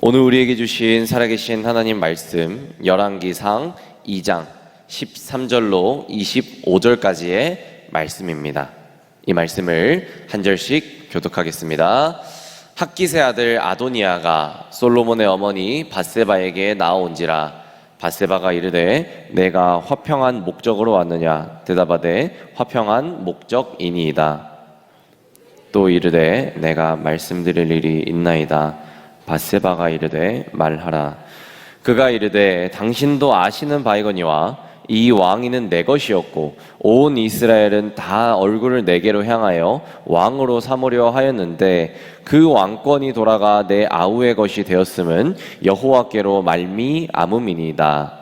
오늘 우리에게 주신 살아계신 하나님 말씀 열왕기상 2장 13절로 25절까지의 말씀입니다. 이 말씀을 한 절씩 교독하겠습니다. 학기세 아들 아도니아가 솔로몬의 어머니 밧세바에게 나아온지라. 밧세바가 이르되 내가 화평한 목적으로 왔느냐. 대답하되 화평한 목적이니이다. 또 이르되 내가 말씀드릴 일이 있나이다. 밧세바가 이르되 말하라. 그가 이르되 당신도 아시는 바이거니와 이 왕위는 내 것이었고 온 이스라엘은 다 얼굴을 내게로 향하여 왕으로 삼으려 하였는데 그 왕권이 돌아가 내 아우의 것이 되었음은 여호와께로 말미암음이니이다.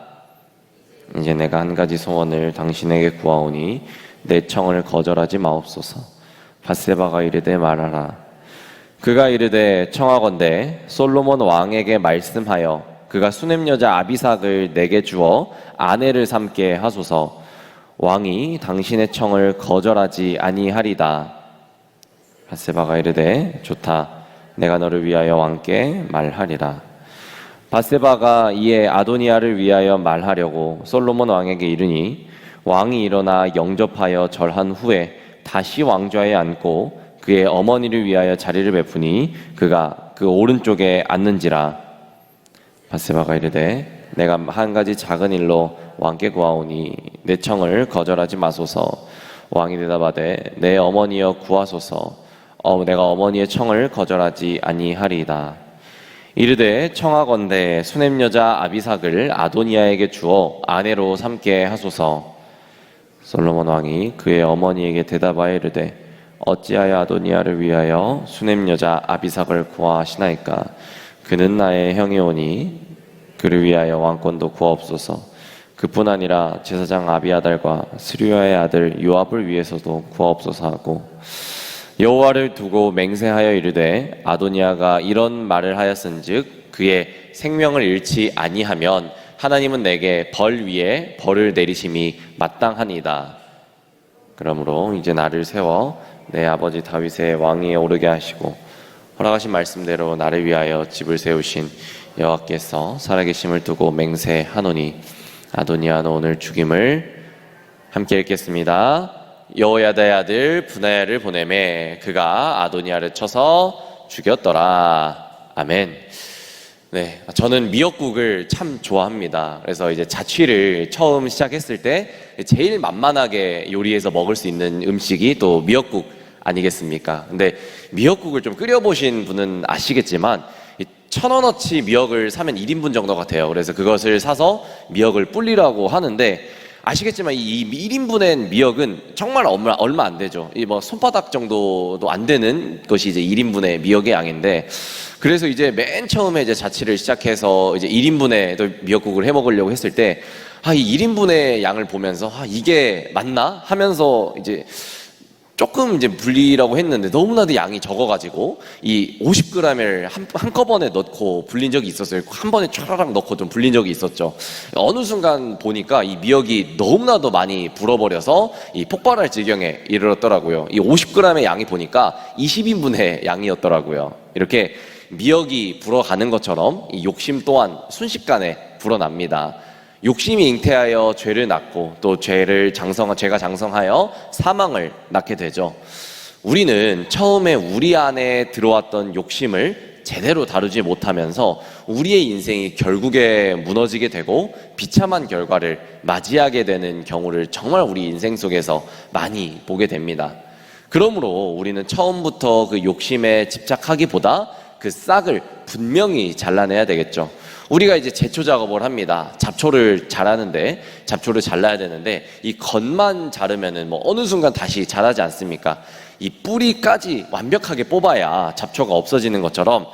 이제 내가 한 가지 소원을 당신에게 구하오니 내 청을 거절하지 마옵소서. 밧세바가 이르되 말하라. 그가 이르되 청하건대 솔로몬 왕에게 말씀하여 그가 수냄 여자 아비삭을 내게 주어 아내를 삼게 하소서. 왕이 당신의 청을 거절하지 아니하리다. 밧세바가 이르되 좋다. 내가 너를 위하여 왕께 말하리라. 밧세바가 이에 아도니아를 위하여 말하려고 솔로몬 왕에게 이르니 왕이 일어나 영접하여 절한 후에 다시 왕좌에 앉고 그의 어머니를 위하여 자리를 베푸니 그가 그 오른쪽에 앉는지라. 밧세바가 이르되 내가 한 가지 작은 일로 왕께 구하오니 내 청을 거절하지 마소서. 왕이 대답하되 내 어머니여 구하소서. 내가 어머니의 청을 거절하지 아니하리이다. 이르되 청하건대 수냄 여자 아비삭을 아도니아에게 주어 아내로 삼게 하소서. 솔로몬 왕이 그의 어머니에게 대답하여 이르되 어찌하여 아도니아를 위하여 수냄 여자 아비삭을 구하시나이까. 그는 나의 형이오니 그를 위하여 왕권도 구하옵소서. 그뿐 아니라 제사장 아비아달과 스루야의 아들 요압을 위해서도 구하옵소서 하고 여호와를 두고 맹세하여 이르되 아도니아가 이런 말을 하였은즉 그의 생명을 잃지 아니하면 하나님은 내게 벌 위에 벌을 내리심이 마땅하니이다. 그러므로 이제 나를 세워 내 아버지 다윗의 왕위에 오르게 하시고 허락하신 말씀대로 나를 위하여 집을 세우신 여호와께서 살아계심을 두고 맹세하노니 아도니아는 오늘 죽임을 함께 읽겠습니다. 여호야다의 아들 브나야를 보내매 그가 아도니아를 쳐서 죽였더라. 아멘. 네, 저는 미역국을 참 좋아합니다. 그래서 이제 자취를 처음 시작했을 때 제일 만만하게 요리해서 먹을 수 있는 음식이 또 미역국 아니겠습니까? 근데 미역국을 좀 끓여보신 분은 아시겠지만 1,000원어치 미역을 사면 1인분 정도 같아요. 그래서 그것을 사서 미역을 불리라고 하는데 아시겠지만 이 1인분의 미역은 정말 얼마 안 되죠. 이 뭐 손바닥 정도도 안 되는 것이 이제 1인분의 미역의 양인데 그래서 이제 맨 처음에 이제 자취를 시작해서 이제 1인분의 또 미역국을 해 먹으려고 했을 때 이 1인분의 양을 보면서 이게 맞나 하면서 이제 조금 이제 불리라고 했는데 너무나도 양이 적어가지고 이 50g을 한꺼번에 넣고 불린 적이 있었어요. 한 번에 촤라락 넣고 좀 불린 적이 있었죠. 어느 순간 보니까 이 미역이 너무나도 많이 불어버려서 이 폭발할 지경에 이르렀더라고요. 이 50g의 양이 보니까 20인분의 양이었더라고요. 이렇게 미역이 불어가는 것처럼 이 욕심 또한 순식간에 불어납니다. 욕심이 잉태하여 죄를 낳고 또 죄가 장성하여 사망을 낳게 되죠. 우리는 처음에 우리 안에 들어왔던 욕심을 제대로 다루지 못하면서 우리의 인생이 결국에 무너지게 되고 비참한 결과를 맞이하게 되는 경우를 정말 우리 인생 속에서 많이 보게 됩니다. 그러므로 우리는 처음부터 그 욕심에 집착하기보다 그 싹을 분명히 잘라내야 되겠죠. 우리가 이제 제초 작업을 합니다. 잡초를 잘라야 되는데 이 겉만 자르면은 뭐 어느 순간 다시 자라지 않습니까? 이 뿌리까지 완벽하게 뽑아야 잡초가 없어지는 것처럼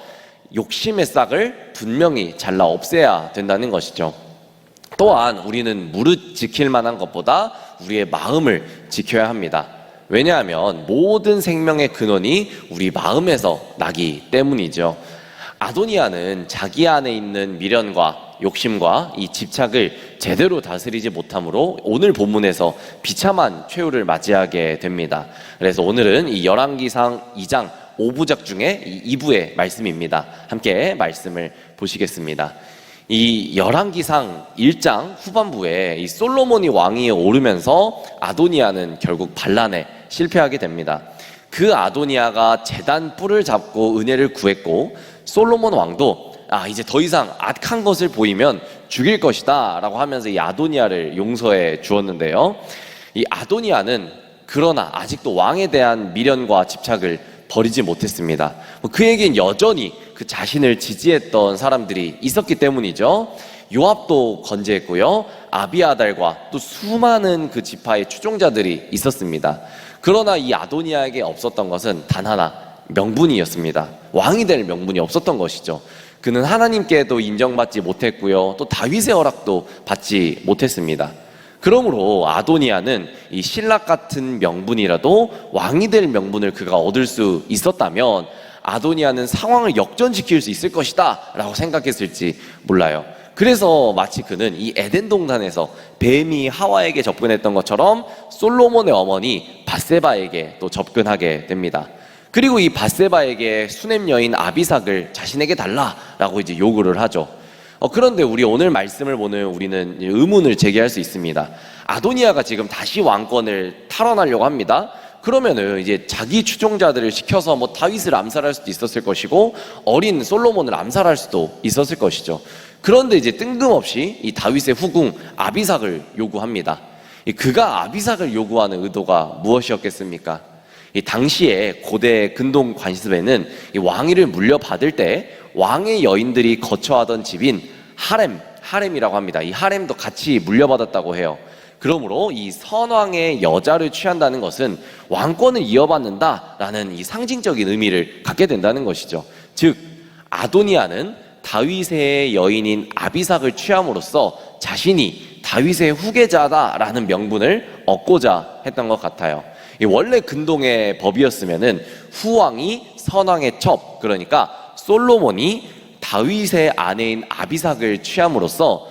욕심의 싹을 분명히 잘라 없애야 된다는 것이죠. 또한 우리는 무릇 지킬 만한 것보다 우리의 마음을 지켜야 합니다. 왜냐하면 모든 생명의 근원이 우리 마음에서 나기 때문이죠. 아도니아는 자기 안에 있는 미련과 욕심과 이 집착을 제대로 다스리지 못하므로 오늘 본문에서 비참한 최후를 맞이하게 됩니다. 그래서 오늘은 이 열왕기상 2장 5부작 중에 이 2부의 말씀입니다. 함께 말씀을 보시겠습니다. 이 열왕기상 1장 후반부에 이 솔로몬이 왕위에 오르면서 아도니아는 결국 반란에 실패하게 됩니다. 그 아도니아가 제단 뿔을 잡고 은혜를 구했고, 솔로몬 왕도 이제 더 이상 악한 것을 보이면 죽일 것이다 라고 하면서 이 아도니아를 용서해 주었는데요, 이 아도니아는 그러나 아직도 왕에 대한 미련과 집착을 버리지 못했습니다. 그에겐 여전히 그 자신을 지지했던 사람들이 있었기 때문이죠. 요압도 건재했고요, 아비아달과 또 수많은 그 지파의 추종자들이 있었습니다. 그러나 이 아도니아에게 없었던 것은 단 하나, 명분이었습니다. 왕이 될 명분이 없었던 것이죠. 그는 하나님께도 인정받지 못했고요, 또 다윗의 허락도 받지 못했습니다. 그러므로 아도니아는 이 신락 같은 명분이라도 왕이 될 명분을 그가 얻을 수 있었다면 아도니아는 상황을 역전시킬 수 있을 것이다 라고 생각했을지 몰라요. 그래서 마치 그는 이 에덴 동산에서 뱀이 하와에게 접근했던 것처럼 솔로몬의 어머니 밧세바에게 또 접근하게 됩니다. 그리고 이 밧세바에게 수냄 여인 아비삭을 자신에게 달라라고 이제 요구를 하죠. 그런데 우리 오늘 말씀을 보는 우리는 의문을 제기할 수 있습니다. 아도니아가 지금 다시 왕권을 탈환하려고 합니다. 그러면은 이제 자기 추종자들을 시켜서 다윗을 암살할 수도 있었을 것이고, 어린 솔로몬을 암살할 수도 있었을 것이죠. 그런데 이제 뜬금없이 이 다윗의 후궁 아비삭을 요구합니다. 그가 아비삭을 요구하는 의도가 무엇이었겠습니까? 이 당시에 고대 근동 관습에는 이 왕위를 물려받을 때 왕의 여인들이 거처하던 집인 하렘이라고 합니다. 이 하렘도 같이 물려받았다고 해요. 그러므로 이 선왕의 여자를 취한다는 것은 왕권을 이어받는다라는 이 상징적인 의미를 갖게 된다는 것이죠. 즉, 아도니아는 다윗의 여인인 아비삭을 취함으로써 자신이 다윗의 후계자다라는 명분을 얻고자 했던 것 같아요. 원래 근동의 법이었으면은 후왕이 선왕의 첩, 그러니까 솔로몬이 다윗의 아내인 아비삭을 취함으로써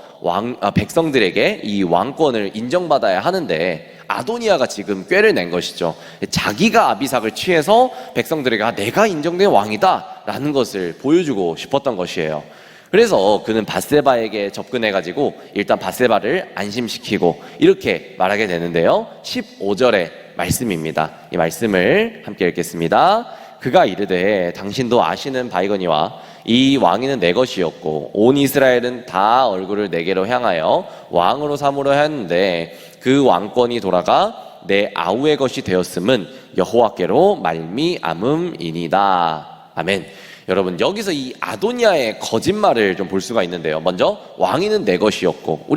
백성들에게 이 왕권을 인정받아야 하는데, 아도니아가 지금 꾀를 낸 것이죠. 자기가 아비삭을 취해서 백성들에게 내가 인정된 왕이다 라는 것을 보여주고 싶었던 것이에요. 그래서 그는 밧세바에게 접근해가지고 일단 밧세바를 안심시키고 이렇게 말하게 되는데요, 15절의 말씀입니다. 이 말씀을 함께 읽겠습니다. 그가 이르되 당신도 아시는 바이거니와 이 왕위는 내 것이었고 온 이스라엘은 다 얼굴을 내게로 향하여 왕으로 삼으려 하였는데 그 왕권이 돌아가 내 아우의 것이 되었음은 여호와께로 말미암음이니이다. 아멘. 여러분, 여기서 이 아도니아의 거짓말을 좀 볼 수가 있는데요, 먼저 왕위는 내 것이었고,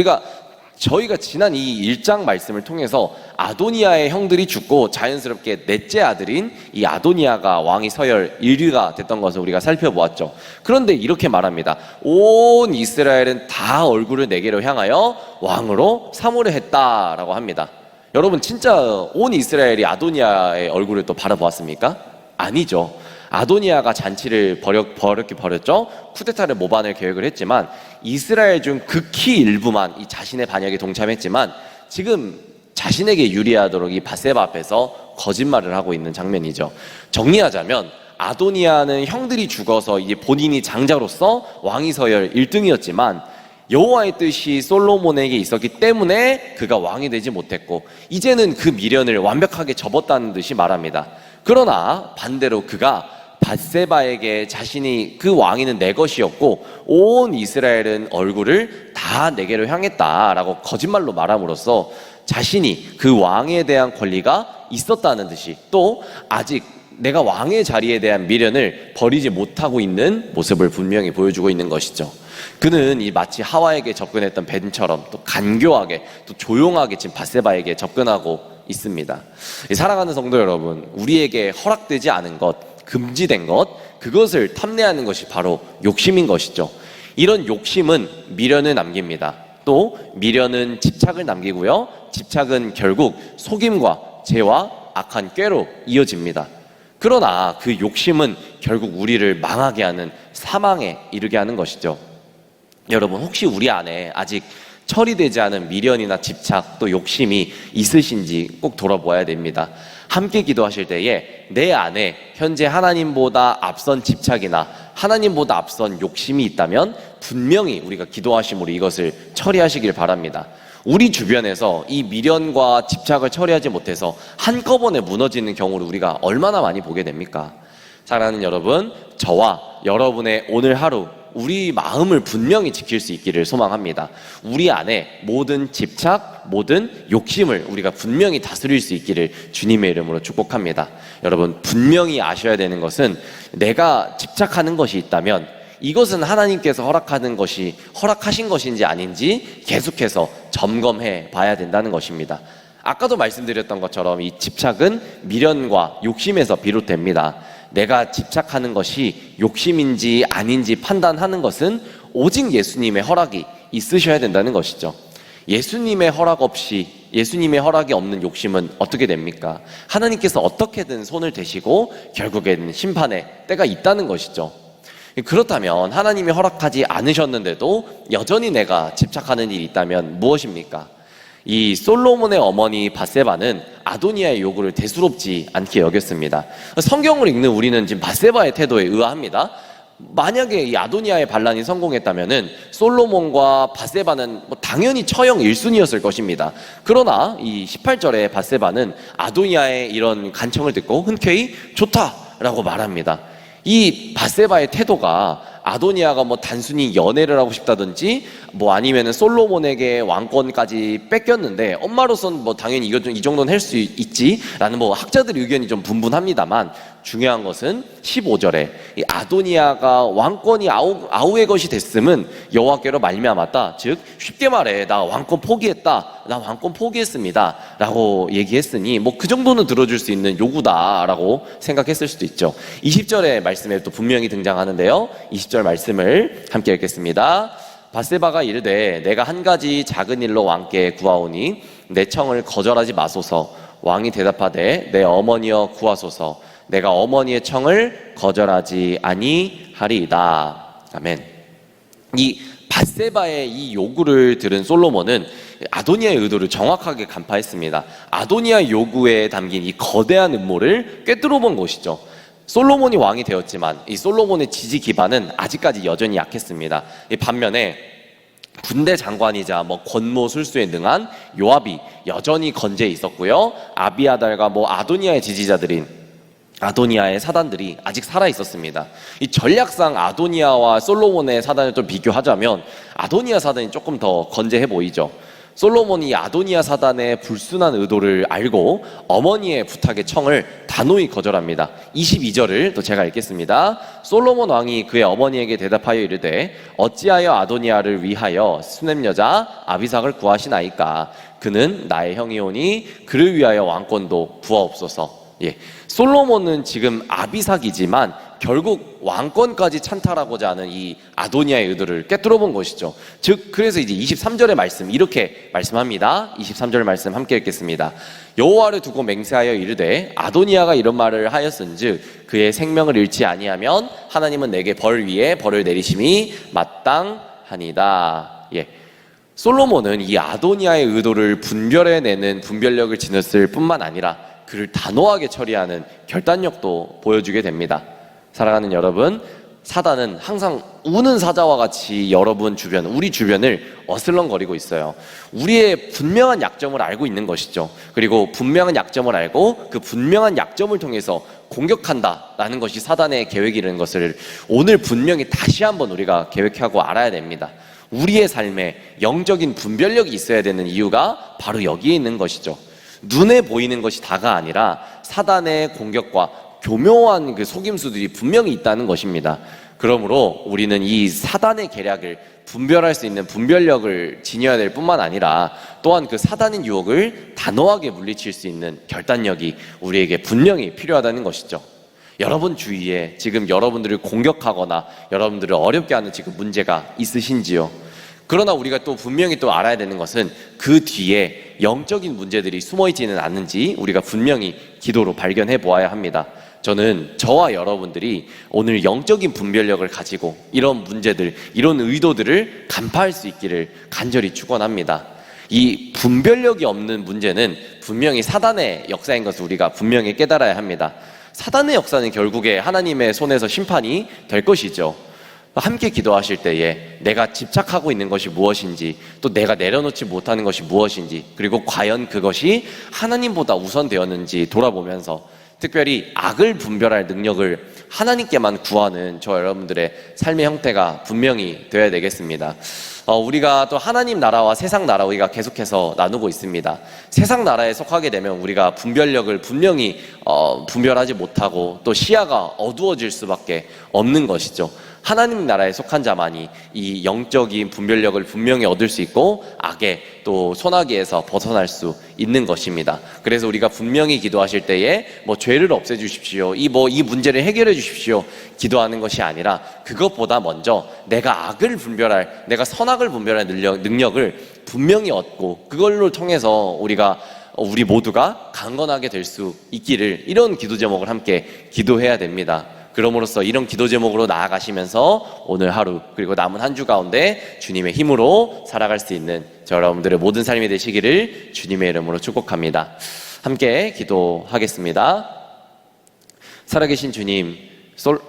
저희가 지난 이 1장 말씀을 통해서 아도니아의 형들이 죽고 자연스럽게 넷째 아들인 이 아도니아가 왕위 서열 1위가 됐던 것을 우리가 살펴보았죠. 그런데 이렇게 말합니다. 온 이스라엘은 다 얼굴을 내게로 향하여 왕으로 삼으려 했다라고 합니다. 여러분, 진짜 온 이스라엘이 아도니아의 얼굴을 또 바라보았습니까? 아니죠. 아도니아가 잔치를 버럭게 벌였죠. 쿠데타를 모반을 계획을 했지만 이스라엘 중 극히 일부만 이 자신의 반역에 동참했지만 지금 자신에게 유리하도록 이 밧세바 앞에서 거짓말을 하고 있는 장면이죠. 정리하자면 아도니아는 형들이 죽어서 이제 본인이 장자로서 왕위 서열 1등이었지만 여호와의 뜻이 솔로몬에게 있었기 때문에 그가 왕이 되지 못했고 이제는 그 미련을 완벽하게 접었다는 듯이 말합니다. 그러나 반대로 그가 밧세바에게 자신이 그 왕위는 내 것이었고 온 이스라엘은 얼굴을 다 내게로 향했다라고 거짓말로 말함으로써 자신이 그 왕에 대한 권리가 있었다는 듯이 또 아직 내가 왕의 자리에 대한 미련을 버리지 못하고 있는 모습을 분명히 보여주고 있는 것이죠. 그는 이 마치 하와에게 접근했던 뱀처럼 또 간교하게 또 조용하게 지금 밧세바에게 접근하고 있습니다. 사랑하는 성도 여러분, 우리에게 허락되지 않은 것, 금지된 것, 그것을 탐내하는 것이 바로 욕심인 것이죠. 이런 욕심은 미련을 남깁니다. 또 미련은 집착을 남기고요, 집착은 결국 속임과 죄와 악한 꾀로 이어집니다. 그러나 그 욕심은 결국 우리를 망하게 하는 사망에 이르게 하는 것이죠. 여러분, 혹시 우리 안에 아직 처리되지 않은 미련이나 집착 또 욕심이 있으신지 꼭 돌아보아야 됩니다. 함께 기도하실 때에 내 안에 현재 하나님보다 앞선 집착이나 하나님보다 앞선 욕심이 있다면 분명히 우리가 기도하심으로 이것을 처리하시길 바랍니다. 우리 주변에서 이 미련과 집착을 처리하지 못해서 한꺼번에 무너지는 경우를 우리가 얼마나 많이 보게 됩니까? 사랑하는 여러분, 저와 여러분의 오늘 하루 우리 마음을 분명히 지킬 수 있기를 소망합니다. 우리 안에 모든 집착, 모든 욕심을 우리가 분명히 다스릴 수 있기를 주님의 이름으로 축복합니다. 여러분, 분명히 아셔야 되는 것은 내가 집착하는 것이 있다면 이것은 하나님께서 허락하신 것인지 아닌지 계속해서 점검해 봐야 된다는 것입니다. 아까도 말씀드렸던 것처럼 이 집착은 미련과 욕심에서 비롯됩니다. 내가 집착하는 것이 욕심인지 아닌지 판단하는 것은 오직 예수님의 허락이 있으셔야 된다는 것이죠. 예수님의 허락이 없는 욕심은 어떻게 됩니까? 하나님께서 어떻게든 손을 대시고 결국에는 심판의 때가 있다는 것이죠. 그렇다면 하나님이 허락하지 않으셨는데도 여전히 내가 집착하는 일이 있다면 무엇입니까? 이 솔로몬의 어머니 밧세바는 아도니아의 요구를 대수롭지 않게 여겼습니다. 성경을 읽는 우리는 지금 밧세바의 태도에 의아합니다. 만약에 이 아도니아의 반란이 성공했다면은 솔로몬과 밧세바는 당연히 처형 1순위였을 것입니다. 그러나 이 18절에 밧세바는 아도니아의 이런 간청을 듣고 흔쾌히 좋다라고 말합니다. 이 밧세바의 태도가 아도니아가 단순히 연애를 하고 싶다든지 아니면은 솔로몬에게 왕권까지 뺏겼는데 엄마로서는 당연히 이 정도는 할 수 있지라는 학자들의 의견이 좀 분분합니다만, 중요한 것은 15절에 이 아도니아가 왕권이 아우의 것이 됐음은 여호와께로 말미암았다. 즉 쉽게 말해 나 왕권 포기했습니다 라고 얘기했으니 그 정도는 들어줄 수 있는 요구다라고 생각했을 수도 있죠. 20절의 말씀에 또 분명히 등장하는데요, 20절 말씀을 함께 읽겠습니다. 밧세바가 이르되 내가 한 가지 작은 일로 왕께 구하오니 내 청을 거절하지 마소서. 왕이 대답하되 내 어머니여 구하소서. 내가 어머니의 청을 거절하지 아니하리이다. 아멘. 이 밧세바의 이 요구를 들은 솔로몬은 아도니아의 의도를 정확하게 간파했습니다. 아도니아의 요구에 담긴 이 거대한 음모를 꿰뚫어 본 것이죠. 솔로몬이 왕이 되었지만 이 솔로몬의 지지 기반은 아직까지 여전히 약했습니다. 반면에 군대 장관이자 권모 술수에 능한 요압이 여전히 건재해 있었고요, 아비아달과 아도니아의 지지자들인 아도니아의 사단들이 아직 살아 있었습니다. 이 전략상 아도니아와 솔로몬의 사단을 좀 비교하자면 아도니아 사단이 조금 더 건재해 보이죠. 솔로몬이 아도니아 사단의 불순한 의도를 알고 어머니의 부탁의 청을 단호히 거절합니다. 22절을 또 제가 읽겠습니다. 솔로몬 왕이 그의 어머니에게 대답하여 이르되 어찌하여 아도니아를 위하여 수넴 여자 아비삭을 구하시나이까? 그는 나의 형이오니 그를 위하여 왕권도 구하옵소서. 솔로몬은 지금 아비삭이지만 결국 왕권까지 찬탈하고자 하는 이 아도니아의 의도를 꿰뚫어 본 것이죠. 즉 그래서 이제 23절의 말씀 이렇게 말씀합니다. 23절 말씀 함께 읽겠습니다. 여호와를 두고 맹세하여 이르되 아도니아가 이런 말을 하였은즉 그의 생명을 잃지 아니하면 하나님은 내게 벌 위에 벌을 내리심이 마땅하니이다. 솔로몬은 이 아도니아의 의도를 분별해내는 분별력을 지녔을 뿐만 아니라 그를 단호하게 처리하는 결단력도 보여주게 됩니다. 사랑하는 여러분, 사단은 항상 우는 사자와 같이 우리 주변을 어슬렁거리고 있어요. 우리의 분명한 약점을 알고 있는 것이죠. 그리고 분명한 약점을 알고 그 분명한 약점을 통해서 공격한다라는 것이 사단의 계획이라는 것을 오늘 분명히 다시 한번 우리가 계획하고 알아야 됩니다. 우리의 삶에 영적인 분별력이 있어야 되는 이유가 바로 여기에 있는 것이죠. 눈에 보이는 것이 다가 아니라 사단의 공격과 교묘한 그 속임수들이 분명히 있다는 것입니다. 그러므로 우리는 이 사단의 계략을 분별할 수 있는 분별력을 지녀야 될 뿐만 아니라 또한 그 사단의 유혹을 단호하게 물리칠 수 있는 결단력이 우리에게 분명히 필요하다는 것이죠. 여러분 주위에 지금 여러분들을 공격하거나 여러분들을 어렵게 하는 지금 문제가 있으신지요? 그러나 우리가 또 분명히 또 알아야 되는 것은 그 뒤에 영적인 문제들이 숨어있지는 않는지 우리가 분명히 기도로 발견해 보아야 합니다. 저는 저와 여러분들이 오늘 영적인 분별력을 가지고 이런 문제들, 이런 의도들을 간파할 수 있기를 간절히 축원합니다. 이 분별력이 없는 문제는 분명히 사단의 역사인 것을 우리가 분명히 깨달아야 합니다. 사단의 역사는 결국에 하나님의 손에서 심판이 될 것이죠. 함께 기도하실 때에 내가 집착하고 있는 것이 무엇인지, 또 내가 내려놓지 못하는 것이 무엇인지, 그리고 과연 그것이 하나님보다 우선되었는지 돌아보면서 특별히 악을 분별할 능력을 하나님께만 구하는 저 여러분들의 삶의 형태가 분명히 되어야 되겠습니다. 우리가 또 하나님 나라와 세상 나라 우리가 계속해서 나누고 있습니다. 세상 나라에 속하게 되면 우리가 분별력을 분명히 분별하지 못하고 또 시야가 어두워질 수밖에 없는 것이죠. 하나님 나라에 속한 자만이 이 영적인 분별력을 분명히 얻을 수 있고 악의 또 소나기에서 벗어날 수 있는 것입니다. 그래서 우리가 분명히 기도하실 때에 죄를 없애주십시오, 이 문제를 해결해 주십시오 기도하는 것이 아니라, 그것보다 먼저 내가 악을 분별할, 내가 선악을 분별할 능력을 분명히 얻고 그걸로 통해서 우리 모두가 강건하게 될 수 있기를, 이런 기도 제목을 함께 기도해야 됩니다. 그럼으로써 이런 기도 제목으로 나아가시면서 오늘 하루 그리고 남은 한 주 가운데 주님의 힘으로 살아갈 수 있는 저 여러분들의 모든 삶이 되시기를 주님의 이름으로 축복합니다. 함께 기도하겠습니다. 살아계신 주님,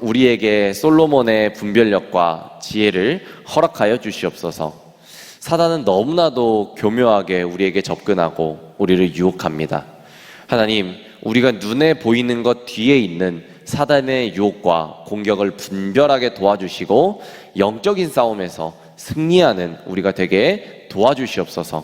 우리에게 솔로몬의 분별력과 지혜를 허락하여 주시옵소서. 사단은 너무나도 교묘하게 우리에게 접근하고 우리를 유혹합니다. 하나님, 우리가 눈에 보이는 것 뒤에 있는 사단의 유혹과 공격을 분별하게 도와주시고 영적인 싸움에서 승리하는 우리가 되게 도와주시옵소서.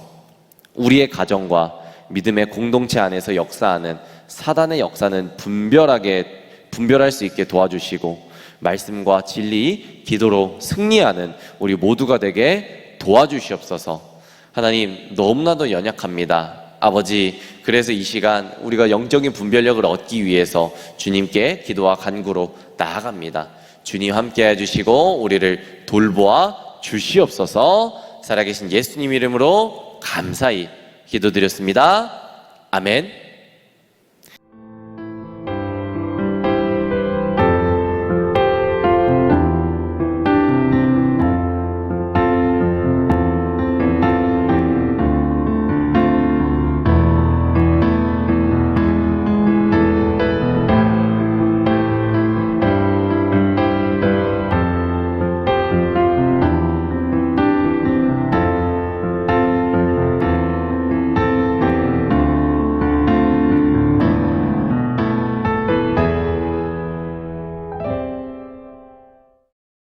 우리의 가정과 믿음의 공동체 안에서 역사하는 사단의 역사는 분별할 수 있게 도와주시고 말씀과 진리, 기도로 승리하는 우리 모두가 되게 도와주시옵소서. 하나님, 너무나도 연약합니다. 아버지, 그래서 이 시간 우리가 영적인 분별력을 얻기 위해서 주님께 기도와 간구로 나아갑니다. 주님 함께 해주시고 우리를 돌보아 주시옵소서. 살아계신 예수님 이름으로 감사히 기도드렸습니다. 아멘.